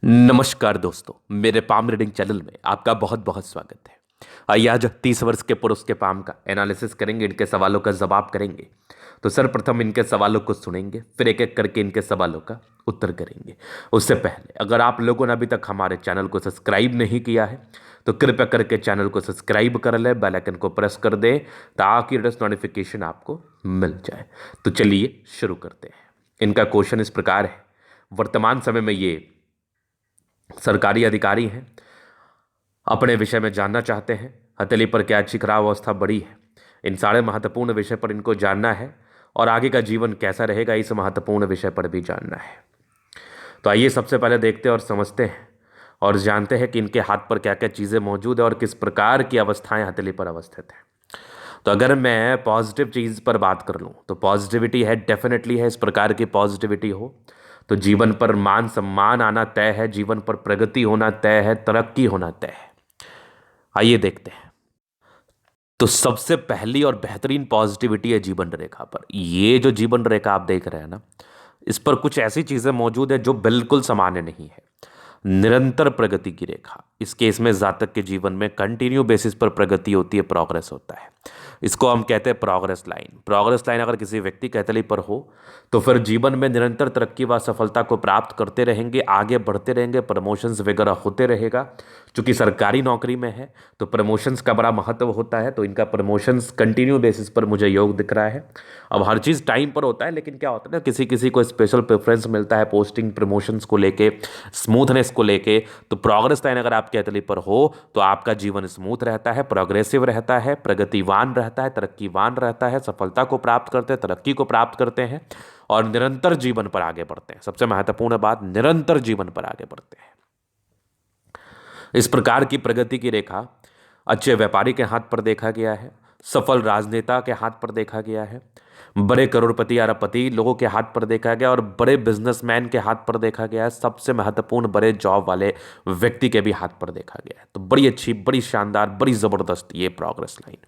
नमस्कार दोस्तों, मेरे पाम रीडिंग चैनल में आपका बहुत बहुत स्वागत है। आइए आज 30 वर्ष के पुरुष के पाम का एनालिसिस करेंगे, इनके सवालों का जवाब करेंगे। तो सर्वप्रथम इनके सवालों को सुनेंगे, फिर एक एक करके इनके सवालों का उत्तर करेंगे। उससे पहले अगर आप लोगों ने अभी तक हमारे चैनल को सब्सक्राइब नहीं किया है तो कृपया करके चैनल को सब्सक्राइब कर ले, बेल आइकन को प्रेस कर दें ताकि लेटेस्ट नोटिफिकेशन आपको मिल जाए। तो चलिए शुरू करते हैं। इनका क्वेश्चन इस प्रकार है। वर्तमान समय में ये सरकारी अधिकारी हैं, अपने विषय में जानना चाहते हैं हथेली पर क्या अच्छी खराब अवस्था बड़ी है। इन सारे महत्वपूर्ण विषय पर इनको जानना है और आगे का जीवन कैसा रहेगा इस महत्वपूर्ण विषय पर भी जानना है। तो आइए सबसे पहले देखते हैं और समझते हैं और जानते हैं कि इनके हाथ पर क्या क्या चीज़ें मौजूद है और किस प्रकार की अवस्थाएं हथेली पर अवस्थित है। तो अगर मैं पॉजिटिव चीज़ पर बात कर लूँ तो पॉजिटिविटी है, डेफिनेटली है। इस प्रकार की पॉजिटिविटी हो तो जीवन पर मान सम्मान आना तय है, जीवन पर प्रगति होना तय है, तरक्की होना तय है। आइए देखते हैं। तो सबसे पहली और बेहतरीन पॉजिटिविटी है जीवन रेखा पर। ये जो जीवन रेखा आप देख रहे हैं ना, इस पर कुछ ऐसी चीज़ें मौजूद है जो बिल्कुल सामान्य नहीं है। निरंतर प्रगति की रेखा, इस केस में जातक के जीवन में कंटिन्यू बेसिस पर प्रगति होती है, प्रोग्रेस होता है। इसको हम कहते हैं प्रोग्रेस लाइन। प्रोग्रेस लाइन अगर किसी व्यक्ति के हथेली पर हो तो फिर जीवन में निरंतर तरक्की व सफलता को प्राप्त करते रहेंगे, आगे बढ़ते रहेंगे, प्रमोशंस वगैरह होते रहेगा। चूंकि सरकारी नौकरी में है तो प्रमोशंस का बड़ा महत्व होता है, तो इनका प्रमोशंस कंटिन्यू बेसिस पर मुझे योग दिख रहा है। अब हर चीज़ टाइम पर होता है, लेकिन क्या होता है ना, किसी किसी को स्पेशल प्रेफरेंस मिलता है पोस्टिंग प्रमोशंस को लेके, स्मूथनेस को लेके। तो प्रोग्रेस लाइन अगर आपके हथेली पर हो तो आपका जीवन स्मूथ रहता है, प्रोग्रेसिव रहता है, प्रगतिवान रहता है, तरक्कीवान रहता है, सफलता को प्राप्त करते हैं, तरक्की को प्राप्त करते हैं और निरंतर जीवन पर आगे बढ़ते हैं। सबसे महत्वपूर्ण बात, निरंतर जीवन पर आगे बढ़ते हैं। इस प्रकार की प्रगति की रेखा अच्छे व्यापारी के हाथ पर देखा गया है, सफल राजनेता के हाथ पर देखा गया है, बड़े करोड़पति अरबपति लोगों के हाथ पर देखा गया और बड़े बिजनेसमैन के हाथ पर देखा गया है। सबसे महत्वपूर्ण बड़े जॉब वाले व्यक्ति के भी हाथ पर देखा गया है। तो बड़ी अच्छी, बड़ी शानदार, बड़ी ज़बरदस्त ये प्रोग्रेस लाइन।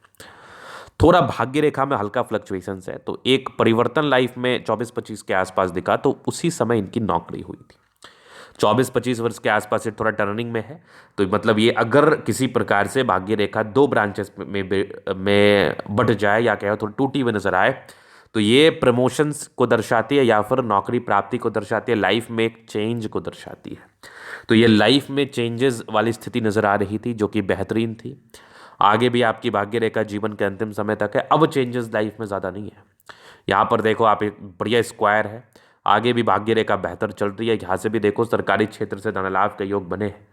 थोड़ा भाग्य रेखा में हल्का फ्लक्चुएशंस है, तो एक परिवर्तन लाइफ में 24-25 के आसपास दिखा, तो उसी समय इनकी नौकरी हुई थी। 24-25 वर्ष के आसपास ये थोड़ा टर्निंग में है, तो मतलब ये अगर किसी प्रकार से भाग्य रेखा दो ब्रांचेस में बट जाए या कहो थोड़ी टूटी हुई नजर आए तो ये प्रमोशंस को दर्शाती है या फिर नौकरी प्राप्ति को दर्शाती है, लाइफ में एक चेंज को दर्शाती है। तो ये लाइफ में चेंजेस वाली स्थिति नजर आ रही थी जो कि बेहतरीन थी। आगे भी आपकी भाग्य रेखा जीवन के अंतिम समय तक है। अब चेंजेस लाइफ में ज़्यादा नहीं है। यहाँ पर देखो आप, एक बढ़िया स्क्वायर है, आगे भी भाग्य रेखा बेहतर चल रही है। यहाँ से भी देखो सरकारी क्षेत्र से धनलाभ के योग बने हैं।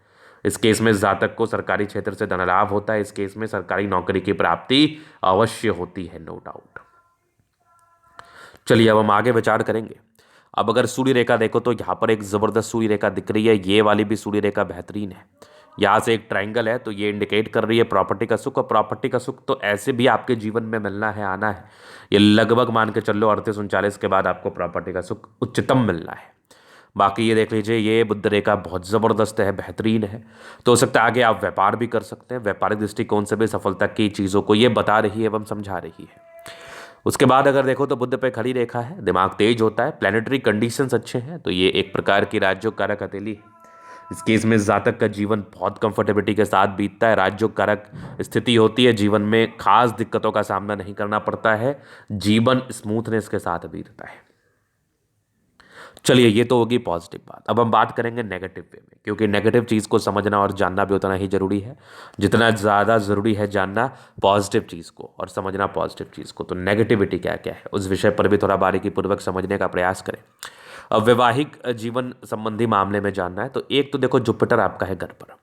इस केस में जातक को सरकारी क्षेत्र से धनलाभ होता है। इस केस में सरकारी नौकरी की प्राप्ति अवश्य होती है, नो डाउट। चलिए अब हम आगे विचार करेंगे। अब अगर सूर्य रेखा देखो तो यहाँ पर एक जबरदस्त सूर्य रेखा दिख रही है। ये वाली भी सूर्य रेखा बेहतरीन है। यहाँ से एक ट्राइंगल है, तो ये इंडिकेट कर रही है प्रॉपर्टी का सुख। और प्रॉपर्टी का सुख तो ऐसे भी आपके जीवन में मिलना है, आना है। ये लगभग मान के चल लो 38-39 के बाद आपको प्रॉपर्टी का सुख उच्चतम मिलना है। बाकी ये देख लीजिए, ये बुध रेखा बहुत ज़बरदस्त है, बेहतरीन है। तो हो सकता है आगे आप व्यापार भी कर सकते हैं। व्यापारिक दृष्टिकोण से भी सफलता की चीज़ों को ये बता रही है एवं समझा रही है। उसके बाद अगर देखो तो बुध पे खड़ी रेखा है, दिमाग तेज होता है, प्लानिटरी कंडीशंस अच्छे हैं, तो ये एक प्रकार की राजयोग कारक हथेली है। इस केस में जातक का जीवन बहुत कंफर्टेबिलिटी के साथ बीतता है। राजयोग कारक स्थिति होती है, जीवन में खास दिक्कतों का सामना नहीं करना पड़ता है, जीवन स्मूथनेस के साथ बीतता है। चलिए ये तो होगी पॉजिटिव बात। अब हम बात करेंगे नेगेटिव वे में, क्योंकि नेगेटिव चीज़ को समझना और जानना भी उतना ही जरूरी है जितना ज़्यादा ज़रूरी है जानना पॉजिटिव चीज़ को और समझना पॉजिटिव चीज़ को। तो नेगेटिविटी क्या क्या है उस विषय पर भी थोड़ा बारीकी पूर्वक समझने का प्रयास करें। अब वैवाहिक जीवन संबंधी मामले में जानना है तो एक तो देखो जुपिटर आपका है घर पर,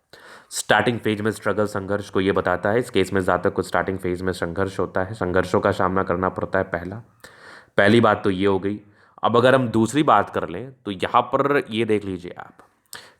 स्टार्टिंग फेज में स्ट्रगल, संघर्ष को ये बताता है। इस केस में जातक को स्टार्टिंग फेज में संघर्ष होता है, संघर्षों का सामना करना पड़ता है। पहली बात तो ये हो गई। अब अगर हम दूसरी बात कर लें तो यहाँ पर ये देख लीजिए आप,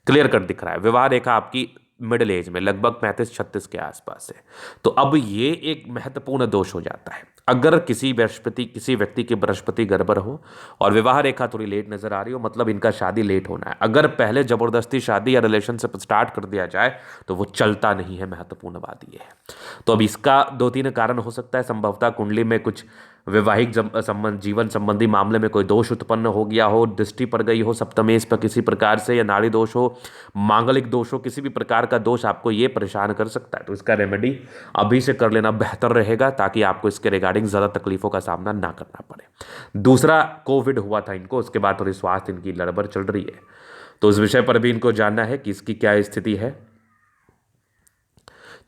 क्लियर कट दिख रहा है विवाह रेखा आपकी मिडिल एज में लगभग 35-36 के आसपास है। तो अब ये एक महत्वपूर्ण दोष हो जाता है अगर किसी व्यक्ति की बृहस्पति गड़बड़ हो और विवाह रेखा थोड़ी लेट नजर आ रही हो, मतलब इनका शादी लेट होना है। अगर पहले जबरदस्ती शादी या रिलेशनशिप स्टार्ट कर दिया जाए तो वो चलता नहीं है, महत्वपूर्ण बात ये है। तो अब इसका 2-3 कारण हो सकता है। संभवतः कुंडली में कुछ वैवाहिक संबंध जीवन संबंधी मामले में कोई दोष उत्पन्न हो गया हो, दृष्टि पड़ गई हो सप्तमेश पर किसी प्रकार से, या नाड़ी दोष हो, मांगलिक दोष हो, किसी भी प्रकार का दोष आपको ये परेशान कर सकता है, तो इसका रेमेडी अभी से कर लेना बेहतर रहेगा, ताकि आपको इसके रिगार्डिंग ज़्यादा तकलीफों का सामना ना करना पड़े। दूसरा, कोविड हुआ था इनको, उसके बाद थोड़ी स्वास्थ्य इनकी लड़बड़ चल रही है, तो उस विषय पर भी इनको जानना है कि इसकी क्या स्थिति है।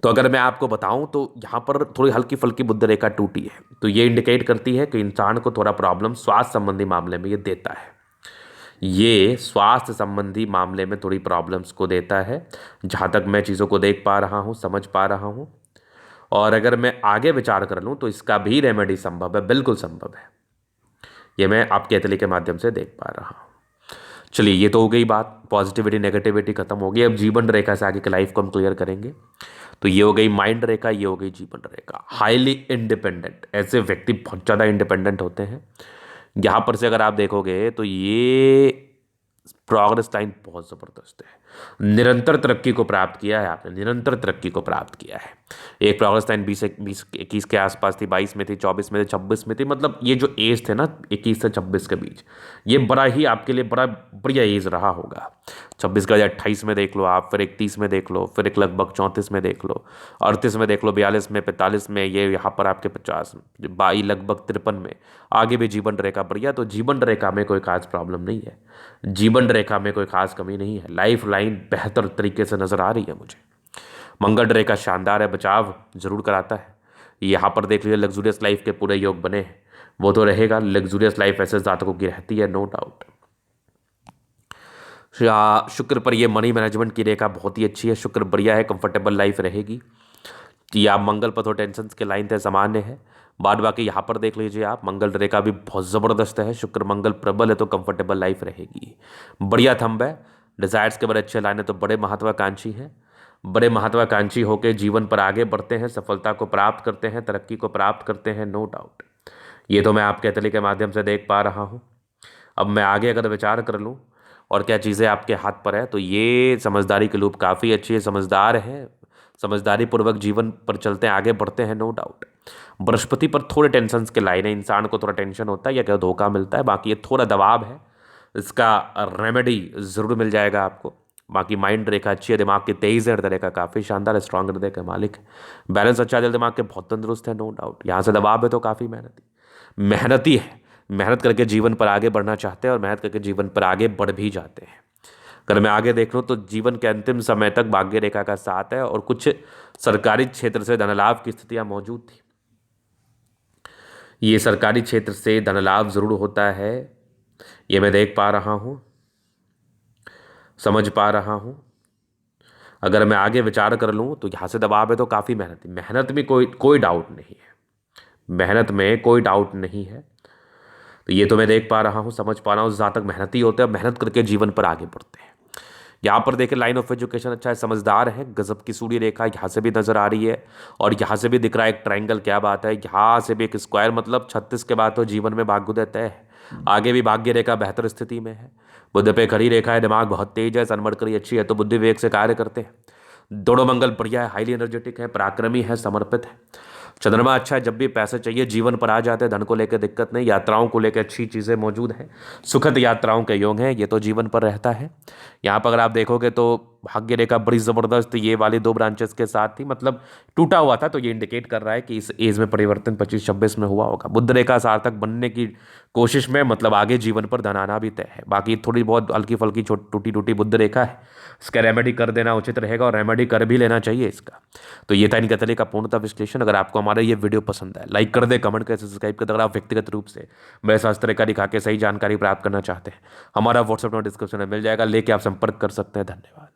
तो अगर मैं आपको बताऊं तो यहाँ पर थोड़ी हल्की फुल्की बुध रेखा टूटी है, तो ये इंडिकेट करती है कि इंसान को थोड़ा प्रॉब्लम स्वास्थ्य संबंधी मामले में ये देता है, ये स्वास्थ्य संबंधी मामले में थोड़ी प्रॉब्लम्स को देता है, जहाँ तक मैं चीज़ों को देख पा रहा हूँ, समझ पा रहा हूँ। और अगर मैं आगे विचार कर लूँ तो इसका भी रेमेडी संभव है, बिल्कुल संभव है, ये मैं आपके एतली के माध्यम से देख पा रहा हूँ। चलिए, ये तो हो गई बात, पॉजिटिविटी नेगेटिविटी खत्म हो गई। अब जीवन रेखा से आगे की लाइफ को हम क्लियर करेंगे। तो ये हो गई माइंड रेखा, ये हो गई जीवन रेखा। हाईली इंडिपेंडेंट, ऐसे व्यक्ति बहुत ज़्यादा इंडिपेंडेंट होते हैं। यहाँ पर से अगर आप देखोगे तो ये प्रोग्रेस लाइन बहुत ज़बरदस्त है, निरंतर तरक्की को प्राप्त किया है आपने, निरंतर तरक्की को प्राप्त किया है। एक प्रोग्रेस लाइन 20-21 के आसपास थी, 22 में थी, 24 में थी, 26 में थी, मतलब ये जो एज थे ना 21 से 26 के बीच, ये बड़ा ही आपके लिए बड़ा बढ़िया एज रहा होगा। 26 का 28 में देख लो आप, फिर 31 में देख लो, फिर एक लगभग 34 में देख लो, 38 में देख लो, 42 में, 45 में, ये यहाँ पर आपके 50, 22 लगभग 53 में, आगे भी जीवन रेखा बढ़िया। तो जीवन रेखा में कोई खास प्रॉब्लम नहीं है, जीवन रेखा में कोई खास कमी नहीं है, लाइफ लाइन बेहतर तरीके से नजर आ रही है मुझे। मंगल रेखा शानदार है, बचाव जरूर कराता है। यहाँ पर देख लीजिए लग्जूरियस लाइफ के पूरे योग बने हैं, वो तो रहेगा, लग्जूरियस लाइफ ऐसे जातकों की रहती है, नो डाउट। शुक्र पर ये मनी मैनेजमेंट की रेखा बहुत ही अच्छी है, शुक्र बढ़िया है, कंफर्टेबल लाइफ रहेगी। या मंगल पर तो टेंशन के लाइन थे, सामान्य है। बाद बाकी यहाँ पर देख लीजिए आप, मंगल रेखा भी बहुत ज़बरदस्त है, शुक्र मंगल प्रबल है, तो कंफर्टेबल लाइफ रहेगी, बढ़िया थंब है। डिजायर्स के बड़े अच्छे लाइन है, तो बड़े महत्वाकांक्षी हैं, बड़े महत्वाकांक्षी होकर जीवन पर आगे बढ़ते हैं, सफलता को प्राप्त करते हैं, तरक्की को प्राप्त करते हैं, नो डाउट। ये तो मैं आपके एतली के माध्यम से देख पा रहा हूँ। अब मैं आगे अगर विचार कर लूँ और क्या चीज़ें आपके हाथ पर है, तो ये समझदारी के लूप काफ़ी अच्छी है, समझदार है, समझदारी पूर्वक जीवन पर चलते हैं, आगे बढ़ते हैं, नो डाउट। बृहस्पति पर थोड़े टेंशन के लाइन है, इंसान को थोड़ा टेंशन होता है या क्या धोखा मिलता है, बाकी ये थोड़ा दबाव है, इसका रेमेडी ज़रूर मिल जाएगा आपको। बाकी माइंड रेखा अच्छी है, दिमाग की तेईस है, हृदय रेखा काफ़ी शानदार है, स्ट्रांग हृदय का मालिक है, बैलेंस अच्छा, दिल दिमाग के बहुत तंदुरुस्त है, नो डाउट। यहाँ से दबाव है तो काफ़ी मेहनती है, मेहनत करके जीवन पर आगे बढ़ना चाहते हैं और मेहनत करके जीवन पर आगे बढ़ भी जाते हैं। अगर मैं आगे देख लूँ तो जीवन के अंतिम समय तक भाग्य रेखा का साथ है और कुछ सरकारी क्षेत्र से धन लाभ की स्थितियाँ मौजूद थी। ये सरकारी क्षेत्र से धन लाभ जरूर होता है, ये मैं देख पा रहा हूँ, समझ पा रहा हूँ। अगर मैं आगे विचार कर लूँ तो यहाँ से दबाव है तो काफ़ी मेहनत में कोई डाउट नहीं है, मेहनत में कोई डाउट नहीं है। तो ये तो मैं देख पा रहा हूँ, समझ पा रहा हूँ, ज़्यादा तक मेहनती होते हैं, मेहनत करके जीवन पर आगे बढ़ते हैं। यहाँ पर देखिए लाइन ऑफ एजुकेशन अच्छा है, समझदार है, गजब की सूर्य रेखा यहाँ से भी नजर आ रही है और यहाँ से भी दिख रहा है एक ट्रायंगल, क्या बात है, यहाँ से भी एक स्क्वायर, मतलब 36 के बाद तो जीवन में भाग्योदय तय है। आगे भी भाग्य रेखा बेहतर स्थिति में है, बुध पे खड़ी रेखा है, दिमाग बहुत तेज है, सनमरकरी अच्छी है, तो बुद्धि विवेक से कार्य करते हैं। दोनों मंगल बढ़िया है, हाईली एनर्जेटिक है, पराक्रमी है, समर्पित है। चंद्रमा अच्छा है, जब भी पैसे चाहिए जीवन पर आ जाते हैं, धन को लेकर दिक्कत नहीं, यात्राओं को लेकर अच्छी चीज़ें मौजूद हैं, सुखद यात्राओं के योग हैं, ये तो जीवन पर रहता है। यहाँ पर अगर आप देखोगे तो भाग्य रेखा बड़ी ज़बरदस्त ये वाली 2 ब्रांचेस के साथ थी, मतलब टूटा हुआ था, तो ये इंडिकेट कर रहा है कि इस एज में परिवर्तन 25-26 में हुआ होगा। बुध रेखा सार्थक बनने की कोशिश में, मतलब आगे जीवन पर धन आना भी तय है। बाकी थोड़ी बहुत हल्की फल्की टूटी बुध रेखा है, इसका रेमेडी कर देना उचित रहेगा और रेमेडी कर भी लेना चाहिए इसका। तो ये था इनके तले का पूर्णतः विश्लेषण। अगर आपको हमारा ये वीडियो पसंद है, लाइक कर दे, कमेंट कर, सब्सक्राइब कर दे। अगर आप व्यक्तिगत रूप से मेरे शास्त्र रेखा दिखा के सही जानकारी प्राप्त करना चाहते हैं, हमारा व्हाट्सएप नंबर डिस्क्रिप्शन में मिल जाएगा, लेके आप संपर्क कर सकते हैं। धन्यवाद।